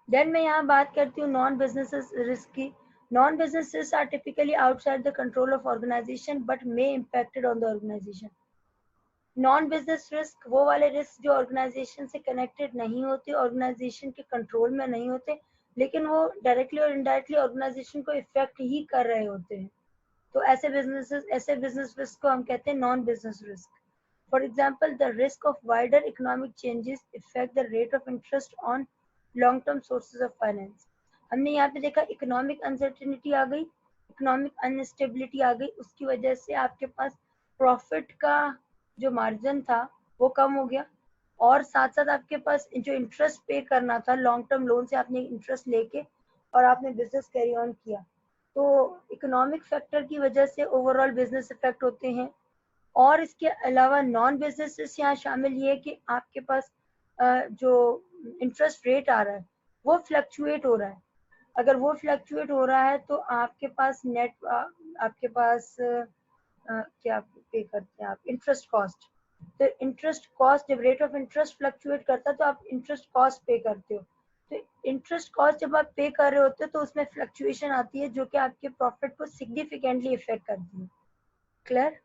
Then मैं यहाँ बात करती हूँ नॉन बिजनेस रिस्क की। Non business risk are typically outside the control of organization but may impacted on the organization. Non business risk वो वाले रिस्क जो ऑर्गेनाइजेशन से कनेक्टेड नहीं होते, ऑर्गेनाइजेशन के कंट्रोल में नहीं होते, लेकिन वो डायरेक्टली और इनडायरेक्टली ऑर्गेनाइजेशन को इफेक्ट ही कर रहे होते हैं। तो ऐसे बिजनेस रिस्क को हम कहते हैं non business risk. For example, the risk of wider economic changes effect the rate of interest on long term sources of finance. हमने यहाँ पे देखा इकोनॉमिक अनसर्टेनिटी आ गई, इकोनॉमिक अनस्टेबिलिटी आ गई, उसकी वजह से आपके पास प्रॉफिट का जो मार्जिन था वो कम हो गया, और साथ साथ आपके पास जो इंटरेस्ट पे करना था लॉन्ग टर्म लोन से, आपने इंटरेस्ट लेके और आपने बिजनेस कैरी ऑन किया। तो इकोनॉमिक फैक्टर की वजह से ओवरऑल बिजनेस इफेक्ट होते हैं। और इसके अलावा नॉन बिजनेस यहाँ शामिल ये है कि आपके पास जो इंटरेस्ट रेट आ रहा है वो फ्लक्चुएट हो रहा है। अगर वो फ्लक्चुएट हो रहा है तो आपके पास नेट आपके पास क्या पे करते हैं आप, इंटरेस्ट कॉस्ट। तो इंटरेस्ट कॉस्ट जब रेट ऑफ इंटरेस्ट फ्लक्चुएट करता है तो आप इंटरेस्ट कॉस्ट पे करते हो। तो इंटरेस्ट कॉस्ट जब आप पे कर रहे होते हो तो उसमें फ्लक्चुएशन आती है जो कि आपके प्रॉफिट को सिग्निफिकेंटली इफेक्ट करती है। क्लियर?